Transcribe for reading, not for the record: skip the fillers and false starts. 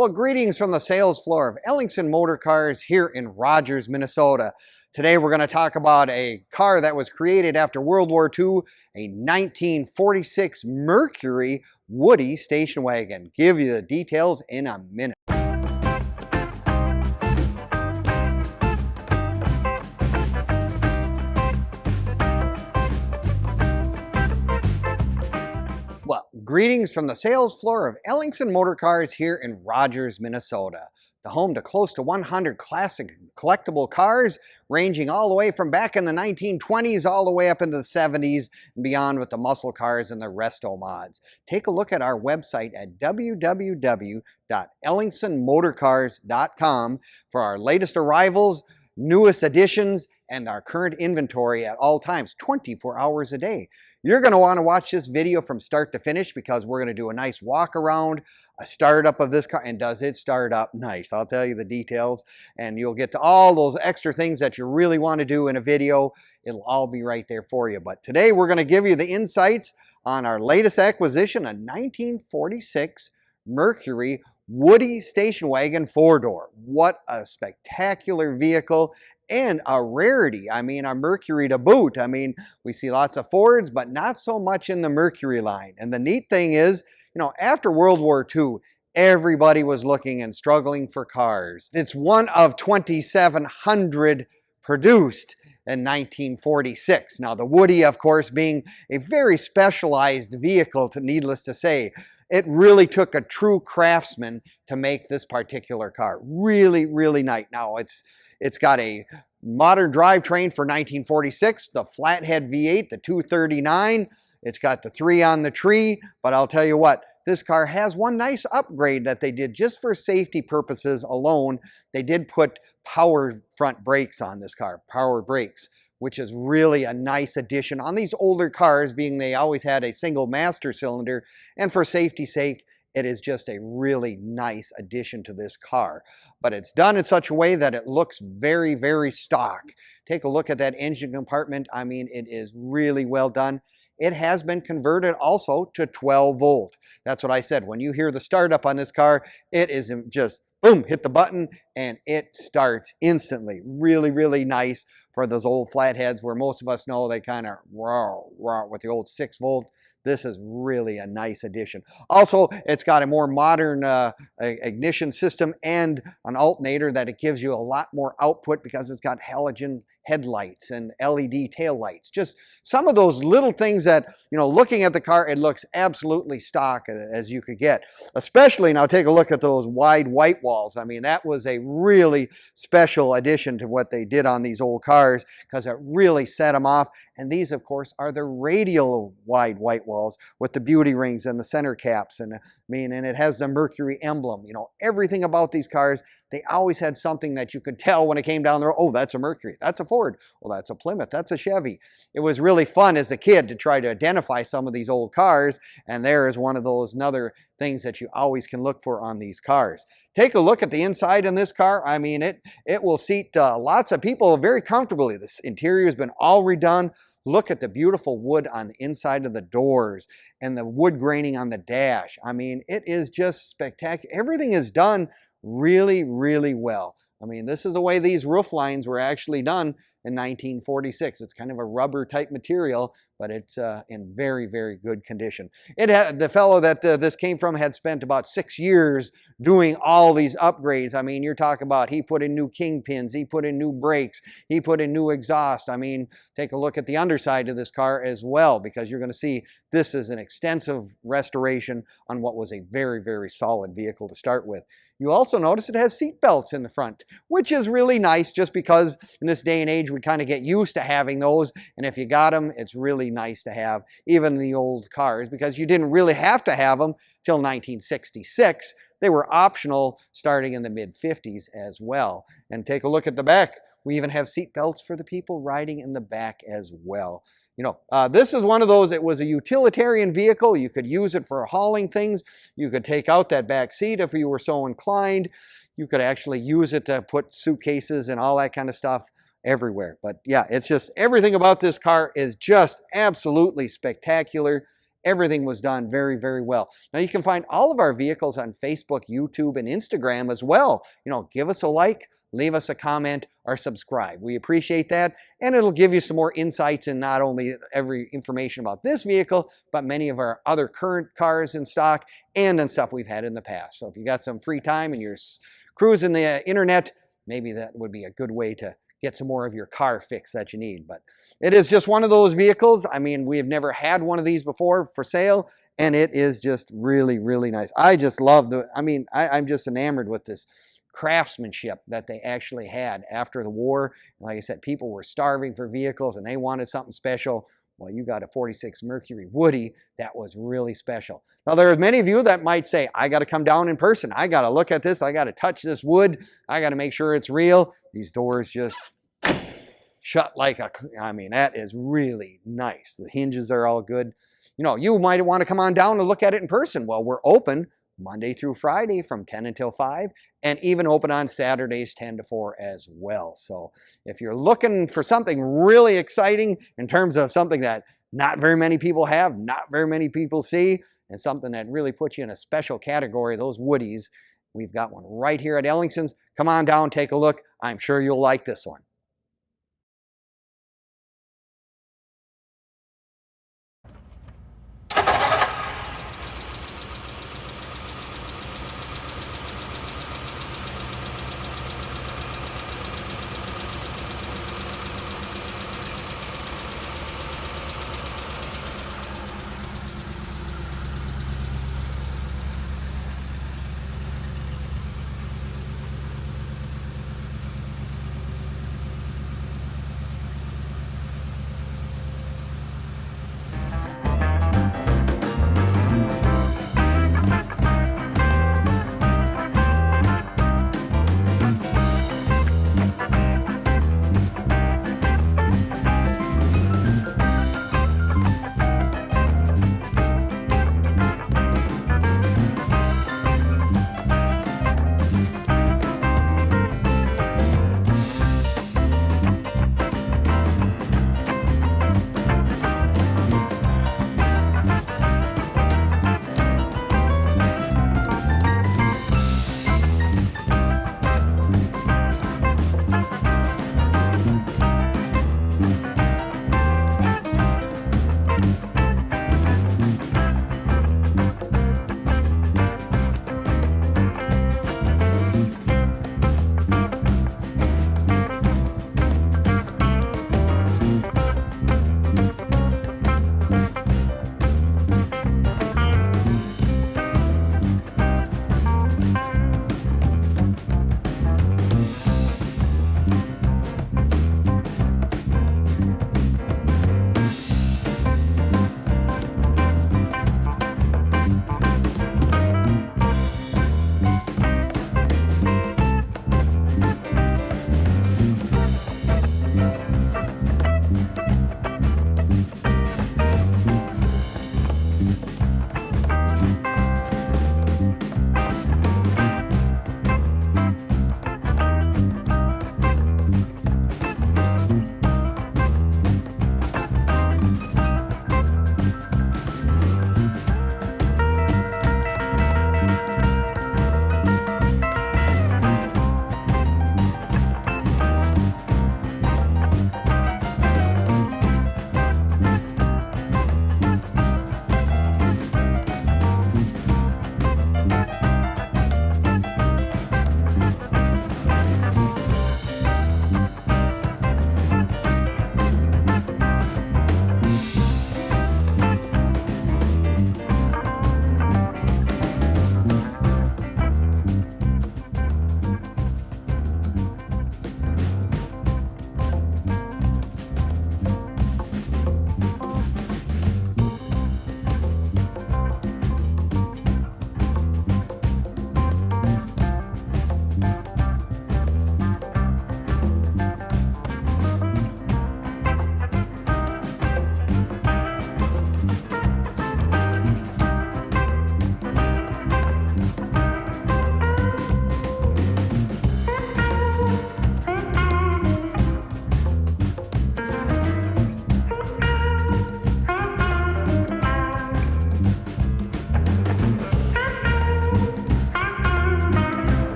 Well, greetings from the sales floor of Ellingson Motorcars here in Rogers, Minnesota. Today we're going to talk about a car that was created after World War II, a 1946 Mercury Woody Station Wagon. Give you the details in a minute. Well, greetings from the sales floor of Ellingson Motorcars here in Rogers, Minnesota. The home to close to 100 classic collectible cars, ranging all the way from back in the 1920s all the way up into the 70s and beyond with the muscle cars and the resto mods. Take a look at our website at www.ellingsonmotorcars.com for our latest arrivals, newest additions, and our current inventory at all times, 24 hours a day. You're going to want to watch this video from start to finish because we're going to do a nice walk around, a startup of this car, and does it start up nice? I'll tell you the details, and you'll get to all those extra things that you really want to do in a video. It'll all be right there for you. But today we're going to give you the insights on our latest acquisition, a 1946 Mercury Woody Station Wagon 4-door. What a spectacular vehicle and a rarity. I mean, a Mercury to boot. I mean, we see lots of Fords, but not so much in the Mercury line. And the neat thing is, you know, after World War II, everybody was looking and struggling for cars. It's one of 2,700 produced in 1946. Now, the Woody, of course, being a very specialized vehicle, needless to say. It really took a true craftsman to make this particular car. Really, really nice. Now, it's got a modern drivetrain for 1946, the Flathead V8, the 239. It's got the 3 on the tree, but I'll tell you what, this car has one nice upgrade that they did just for safety purposes alone. They did put power front brakes on this car, power brakes, which is really a nice addition on these older cars, being they always had a single master cylinder, and for safety's sake, it is just a really nice addition to this car. But it's done in such a way that it looks very, very stock. Take a look at that engine compartment. I mean, it is really well done. It has been converted also to 12 volt. That's what I said. When you hear the startup on this car, it is just boom, hit the button and it starts instantly. Really, really nice for those old flatheads where most of us know they kind of roar with the old 6 volt. This is really a nice addition. Also, it's got a more modern ignition system and an alternator that it gives you a lot more output because it's got halogen headlights and LED taillights. Just some of those little things that, you know, looking at the car, it looks absolutely stock as you could get. Especially, now take a look at those wide white walls. I mean, that was a really special addition to what they did on these old cars because it really set them off. And these, of course, are the radial wide white walls with the beauty rings and the center caps. And I mean, and it has the Mercury emblem. You know, everything about these cars, they always had something that you could tell when it came down the road. Oh, that's a Mercury. That's a Ford. Well, that's a Plymouth. That's a Chevy. It was really fun as a kid to try to identify some of these old cars. And there is one of those another things that you always can look for on these cars. Take a look at the inside in this car. I mean, it will seat lots of people very comfortably. This interior has been all redone. Look at the beautiful wood on the inside of the doors and the wood graining on the dash. I mean, it is just spectacular. Everything is done really, really well. I mean, this is the way these roof lines were actually done in 1946. It's kind of a rubber type material, but it's in very, very good condition. It had, the fellow that this came from had spent about 6 years doing all these upgrades. I mean, you're talking about he put in new kingpins, he put in new brakes, he put in new exhaust. I mean, take a look at the underside of this car as well, because you're going to see this is an extensive restoration on what was a very, very solid vehicle to start with. You also notice it has seat belts in the front, which is really nice just because in this day and age we kind of get used to having those, and if you got them, it's really nice to have, even the old cars, because you didn't really have to have them till 1966. They were optional starting in the mid-50s as well. And take a look at the back. We even have seat belts for the people riding in the back as well. You know, this is one of those, it was a utilitarian vehicle. You could use it for hauling things. You could take out that back seat if you were so inclined. You could actually use it to put suitcases and all that kind of stuff everywhere. But yeah, it's just everything about this car is just absolutely spectacular. Everything was done very, very well. Now you can find all of our vehicles on Facebook, YouTube, and Instagram as well. You know, give us a like, leave us a comment, or subscribe. We appreciate that, and it'll give you some more insights in not only every information about this vehicle, but many of our other current cars in stock and on stuff we've had in the past. So if you got some free time and you're cruising the internet, maybe that would be a good way to get some more of your car fix that you need. But it is just one of those vehicles. I mean, we have never had one of these before for sale, and it is just really, really nice. I just love I'm just enamored with this craftsmanship that they actually had after the war. Like I said, people were starving for vehicles and they wanted something special. Well, you got a 46 Mercury Woody that was really special. Now, there are many of you that might say, I got to come down in person. I got to look at this. I got to touch this wood. I got to make sure it's real. These doors just shut like a, that is really nice. The hinges are all good. You know, you might want to come on down and look at it in person. Well, we're open Monday through Friday from 10 until 5, and even open on Saturdays 10 to 4 as well. So if you're looking for something really exciting in terms of something that not very many people have, not very many people see, and something that really puts you in a special category, those Woodies, we've got one right here at Ellingson's. Come on down, take a look. I'm sure you'll like this one.